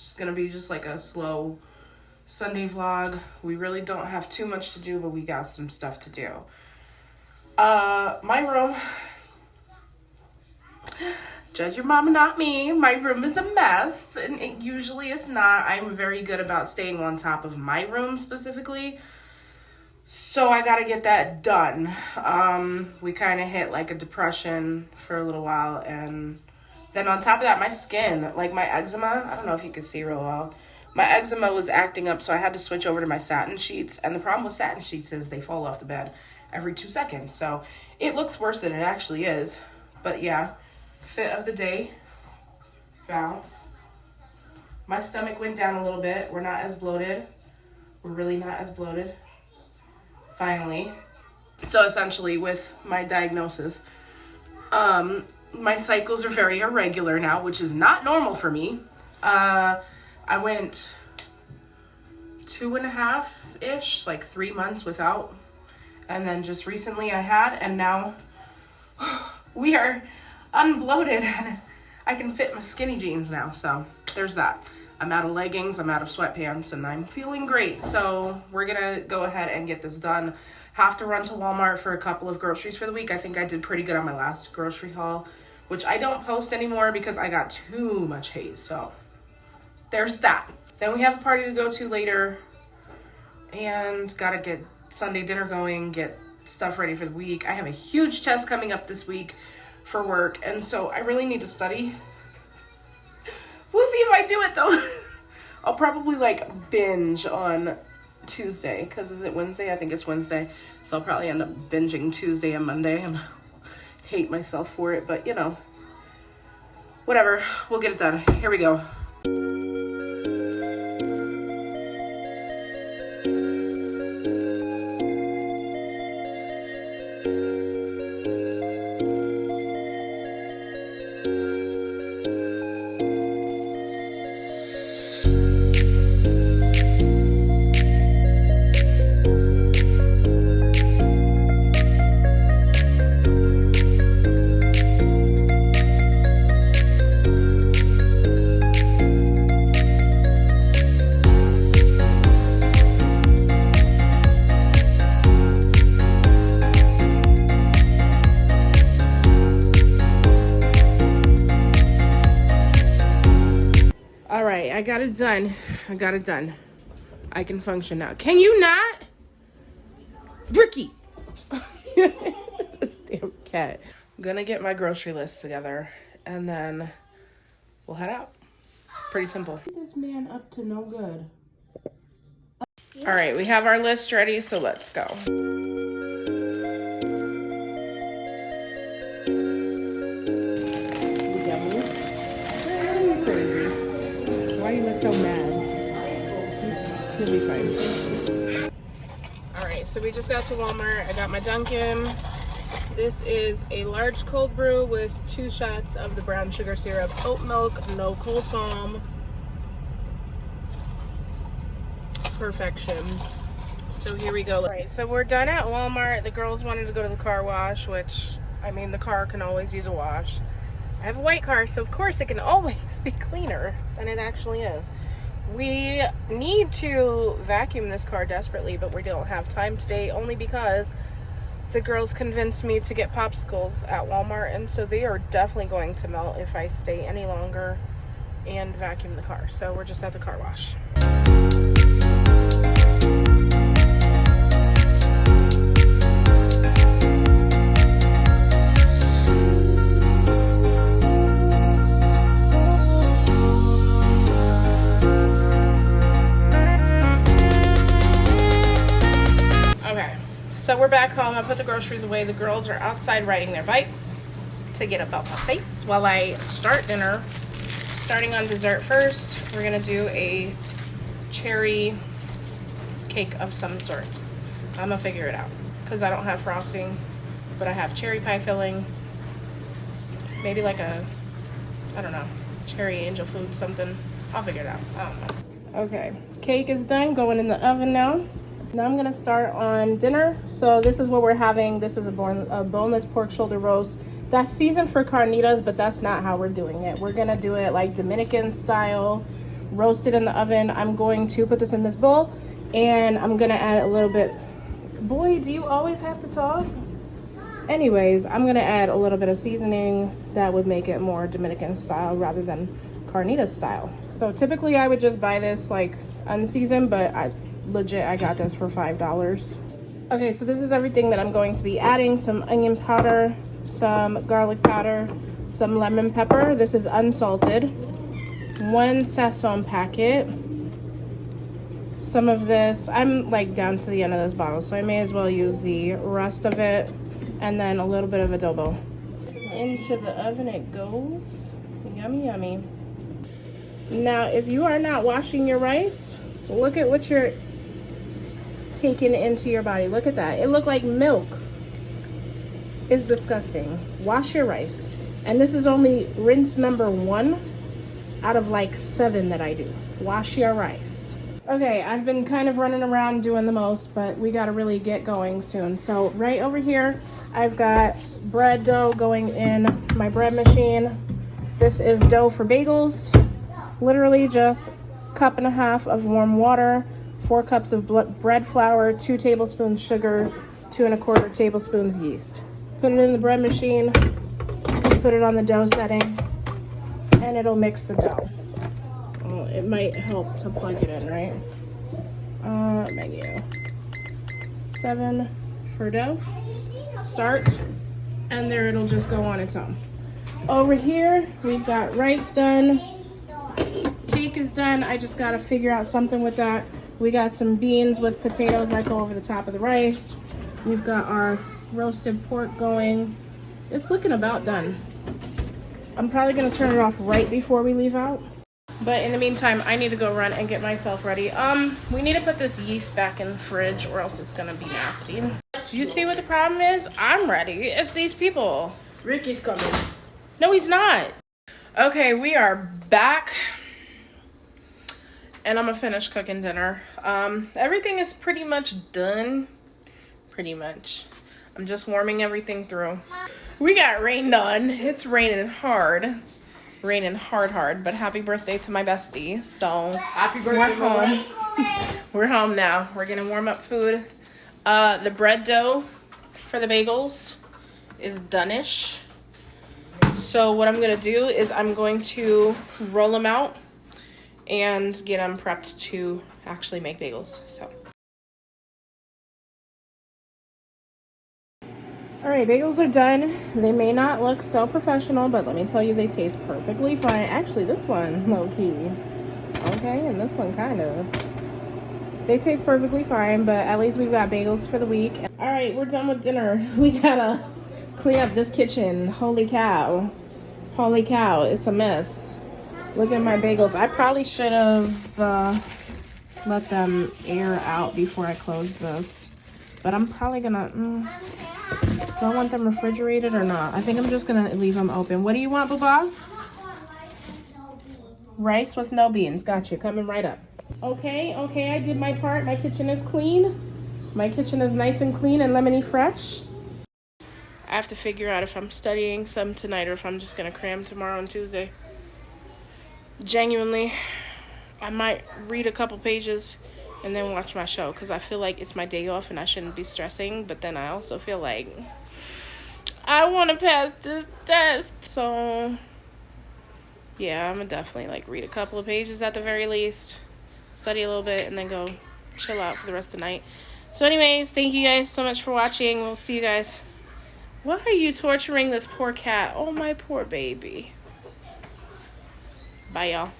It's gonna be just like a slow Sunday vlog. We really don't have too much to do, but we got some stuff to do. My room, judge your mama, not me. My room is a mess, and it usually is not. I'm very good about staying on top of my room specifically. So I gotta get that done. We kind of hit like a depression for a little while, and then on top of that, my skin, like my eczema, I don't know if you can see real well, my eczema was acting up, so I had to switch over to my satin sheets. And the problem with satin sheets is they fall off the bed every 2 seconds. So it looks worse than it actually is. But yeah, fit of the day, Val. My stomach went down a little bit. We're not as bloated. We're really not as bloated. Finally. So essentially with my diagnosis, my cycles are very irregular now, which is not normal for me. I went 2.5-ish, like 3 months without. And then just recently I had, and now we are unbloated and I can fit my skinny jeans now. So there's that. I'm out of leggings, I'm out of sweatpants, and I'm feeling great. So we're gonna go ahead and get this done. Have to run to Walmart for a couple of groceries for the week. I think I did pretty good on my last grocery haul, which I don't post anymore because I got too much hate. So there's that. Then we have a party to go to later, and gotta get Sunday dinner going, get stuff ready for the week. I have a huge test coming up this week for work, and so I really need to study. We'll see if I do it though. I'll probably like binge on Tuesday, because is it Wednesday? I think it's Wednesday. So I'll probably end up binging Tuesday and Monday and hate myself for it, but you know, whatever, we'll get it done. Here we go. I got it done. I got it done. I can function now. Can you not? Ricky! This damn cat. I'm gonna get my grocery list together and then we'll head out. Pretty simple. This man up to no good. All right, we have our list ready, so let's go. So mad. He'll be fine. Alright, so we just got to Walmart. I got my Dunkin'. This is a large cold brew with 2 shots of the brown sugar syrup, oat milk, no cold foam. Perfection. So here we go. Alright, so we're done at Walmart. The girls wanted to go to the car wash, which, I mean, the car can always use a wash. I have a white car, so of course it can always be cleaner than it actually is. We need to vacuum this car desperately, but we don't have time today, only because the girls convinced me to get popsicles at Walmart, and so they are definitely going to melt if I stay any longer and vacuum the car. So we're just at the car wash. So we're back home. I put the groceries away. The girls are outside riding their bikes to get up out my face while I start dinner. Starting on dessert first, we're gonna do a cherry cake of some sort. I'm gonna figure it out because I don't have frosting, but I have cherry pie filling. Maybe like a, I don't know, cherry angel food, something. I'll figure it out. I don't know. Okay, cake is done, going in the oven now. Now I'm gonna start on dinner. So this is what we're having. This is a boneless pork shoulder roast. That's seasoned for carnitas, but that's not how we're doing it. We're gonna do it like Dominican style roasted in the oven. I'm going to put this in this bowl, and I'm gonna add a little bit. Boy, do you always have to talk? Anyways, I'm gonna add a little bit of seasoning that would make it more Dominican style rather than carnita style. So typically I would just buy this like unseasoned, but I got this for $5. Okay, so this is everything that I'm going to be adding. Some onion powder, some garlic powder, some lemon pepper. This is unsalted. 1 sazon packet. Some of this, I'm like down to the end of this bottle, so I may as well use the rest of it. And then a little bit of adobo. Into the oven it goes. Yummy, yummy. Now, if you are not washing your rice, look at what you're taking into your body. Look at that. It looked like milk. It's disgusting. Wash your rice. And this is only rinse number 1 out of like 7 that I do. Wash your rice. Okay, I've been kind of running around doing the most, but we got to really get going soon. So right over here, I've got bread dough going in my bread machine. This is dough for bagels. Literally just 1.5 cups of warm water, 4 cups of bread flour, 2 tablespoons sugar, 2 1/4 tablespoons yeast. Put it in the bread machine, put it on the dough setting, and it'll mix the dough. Well, it might help to plug it in, right? Menu. 7 for dough. Start. And there it'll just go on its own. Over here, we've got rice done. Cake is done. I just gotta figure out something with that. We got some beans with potatoes that go over the top of the rice. We've got our roasted pork going. It's looking about done. I'm probably gonna turn it off right before we leave out. But in the meantime, I need to go run and get myself ready. We need to put this yeast back in the fridge or else it's gonna be nasty. Do you see what the problem is? I'm ready. It's these people. Ricky's coming. No, he's not. Okay, we are back. And I'm gonna finish cooking dinner. Everything is pretty much done. Pretty much. I'm just warming everything through. We got rain done. It's raining hard. Raining hard, but happy birthday to my bestie. So Happy birthday, we're home. We're home now. We're gonna warm up food. The bread dough for the bagels is done-ish. So what I'm gonna do is I'm going to roll them out and get them prepped to actually make bagels. So. Alright, bagels are done. They may not look so professional, but let me tell you, they taste perfectly fine. Actually, this one, low-key. Okay, and this one kind of. They taste perfectly fine, but at least we've got bagels for the week. Alright, we're done with dinner. We gotta clean up this kitchen. Holy cow. Holy cow, it's a mess. Look at my bagels. I probably should have let them air out before I closed this. But I'm probably gonna... Do I want them refrigerated or not? I think I'm just gonna leave them open. What do you want, Booba? Rice with no beans. Got you. Coming right up. Okay, I did my part. My kitchen is clean. My kitchen is nice and clean and lemony fresh. I have to figure out if I'm studying some tonight or if I'm just gonna cram tomorrow and Tuesday. Genuinely, I might read a couple pages and then watch my show because I feel like it's my day off and I shouldn't be stressing, but then I also feel like I want to pass this test. So yeah, I'm gonna definitely like read a couple of pages at the very least, study a little bit, and then go chill out for the rest of the night. So anyways, thank you guys so much for watching. We'll see you guys. Why are you torturing this poor cat? Oh, my poor baby. Bye, y'all.